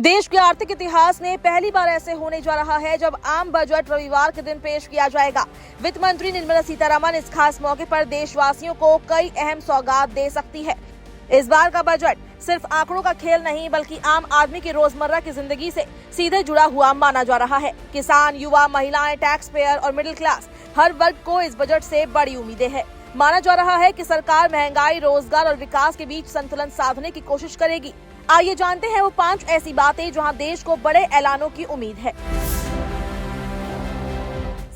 देश के आर्थिक इतिहास में पहली बार ऐसे होने जा रहा है जब आम बजट रविवार के दिन पेश किया जाएगा। वित्त मंत्री निर्मला सीतारमण इस खास मौके पर देशवासियों को कई अहम सौगात दे सकती है। इस बार का बजट सिर्फ आंकड़ों का खेल नहीं बल्कि आम आदमी की रोजमर्रा की जिंदगी से सीधे जुड़ा हुआ माना जा रहा है। किसान, युवा, महिलाएं, टैक्स पेयर और मिडिल क्लास हर वर्ग को इस बजट से बड़ी उम्मीदें हैं। माना जा रहा है कि सरकार महंगाई, रोजगार और विकास के बीच संतुलन साधने की कोशिश करेगी। आइए जानते हैं वो 5 ऐसी बातें जहां देश को बड़े ऐलानों की उम्मीद है।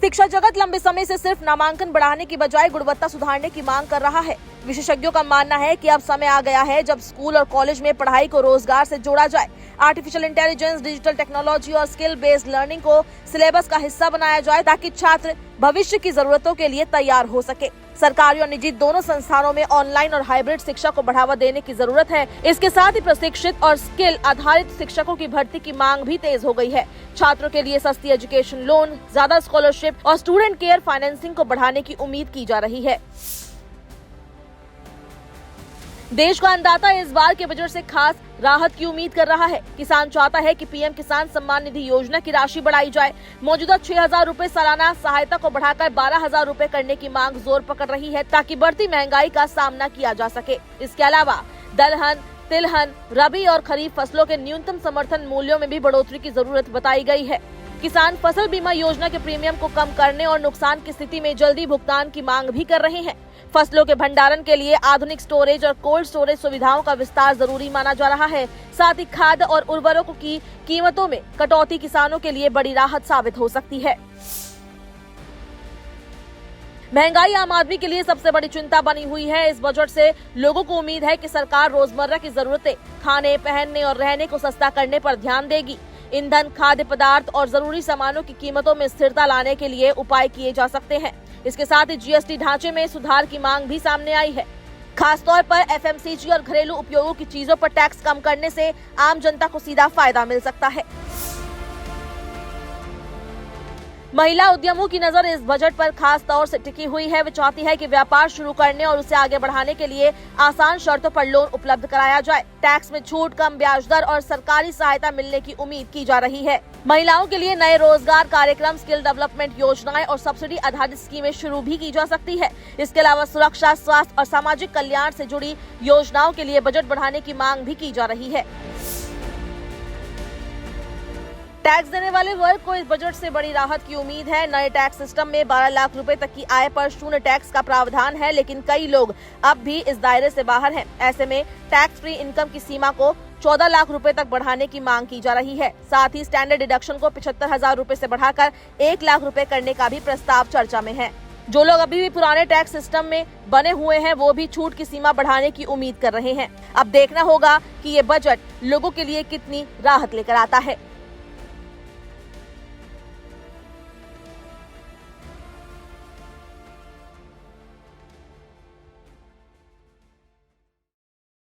शिक्षा जगत लंबे समय से सिर्फ नामांकन बढ़ाने की बजाय गुणवत्ता सुधारने की मांग कर रहा है। विशेषज्ञों का मानना है कि अब समय आ गया है जब स्कूल और कॉलेज में पढ़ाई को रोजगार से जोड़ा जाए। आर्टिफिशियल इंटेलिजेंस, डिजिटल टेक्नोलॉजी और स्किल बेस्ड लर्निंग को सिलेबस का हिस्सा बनाया जाए ताकि छात्र भविष्य की जरूरतों के लिए तैयार हो सके। सरकारी और निजी दोनों संस्थानों में ऑनलाइन और हाइब्रिड शिक्षा को बढ़ावा देने की जरूरत है। इसके साथ ही प्रशिक्षित और स्किल आधारित शिक्षकों की भर्ती की मांग भी तेज हो गई है। छात्रों के लिए सस्ती एजुकेशन लोन, ज्यादा स्कॉलरशिप और स्टूडेंट केयर फाइनेंसिंग को बढ़ाने की उम्मीद की जा रही है। देश का अन्नदाता इस बार के बजट से खास राहत की उम्मीद कर रहा है। किसान चाहता है कि पीएम किसान सम्मान निधि योजना की राशि बढ़ाई जाए। मौजूदा 6,000 रूपए सालाना सहायता को बढ़ाकर 12,000 रूपए करने की मांग जोर पकड़ रही है ताकि बढ़ती महंगाई का सामना किया जा सके। इसके अलावा दलहन, तिलहन, रबी और खरीफ फसलों के न्यूनतम समर्थन मूल्यों में भी बढ़ोतरी की जरूरत बताई गई है। किसान फसल बीमा योजना के प्रीमियम को कम करने और नुकसान की स्थिति में जल्दी भुगतान की मांग भी कर रहे हैं। फसलों के भंडारण के लिए आधुनिक स्टोरेज और कोल्ड स्टोरेज सुविधाओं का विस्तार जरूरी माना जा रहा है। साथ ही खाद और उर्वरकों की कीमतों में कटौती किसानों के लिए बड़ी राहत साबित हो सकती है। महंगाई आम आदमी के लिए सबसे बड़ी चिंता बनी हुई है। इस बजट से लोगों को उम्मीद है कि सरकार रोजमर्रा की जरूरतें, खाने, पहनने और रहने को सस्ता करने पर ध्यान देगी। ईंधन, खाद्य पदार्थ और जरूरी सामानों की कीमतों में स्थिरता लाने के लिए उपाय किए जा सकते हैं। इसके साथ ही जीएसटी ढांचे में सुधार की मांग भी सामने आई है। खासतौर पर एफएमसीजी और घरेलू उपयोगों की चीजों पर टैक्स कम करने से आम जनता को सीधा फायदा मिल सकता है। महिला उद्यमों की नजर इस बजट पर खास तौर से टिकी हुई है। वे चाहती है कि व्यापार शुरू करने और उसे आगे बढ़ाने के लिए आसान शर्तों पर लोन उपलब्ध कराया जाए। टैक्स में छूट, कम ब्याज दर और सरकारी सहायता मिलने की उम्मीद की जा रही है। महिलाओं के लिए नए रोजगार कार्यक्रम, स्किल डेवलपमेंट योजनाएं और सब्सिडी आधारित स्कीमें शुरू भी की जा सकती है। इसके अलावा सुरक्षा, स्वास्थ्य और सामाजिक कल्याण से जुड़ी योजनाओं के लिए बजट बढ़ाने की मांग भी की जा रही है। टैक्स देने वाले वर्ग को इस बजट से बड़ी राहत की उम्मीद है। नए टैक्स सिस्टम में 12 लाख रुपए तक की आय पर शून्य टैक्स का प्रावधान है, लेकिन कई लोग अब भी इस दायरे से बाहर हैं। ऐसे में टैक्स फ्री इनकम की सीमा को 14 लाख रुपए तक बढ़ाने की मांग की जा रही है। साथ ही स्टैंडर्ड डिडक्शन को 75,000 रुपए से बढ़ाकर 1 लाख रुपए करने का भी प्रस्ताव चर्चा में है। जो लोग अभी भी पुराने टैक्स सिस्टम में बने हुए हैं वो भी छूट की सीमा बढ़ाने की उम्मीद कर रहे हैं। अब देखना होगा कि ये बजट लोगों के लिए कितनी राहत लेकर आता है।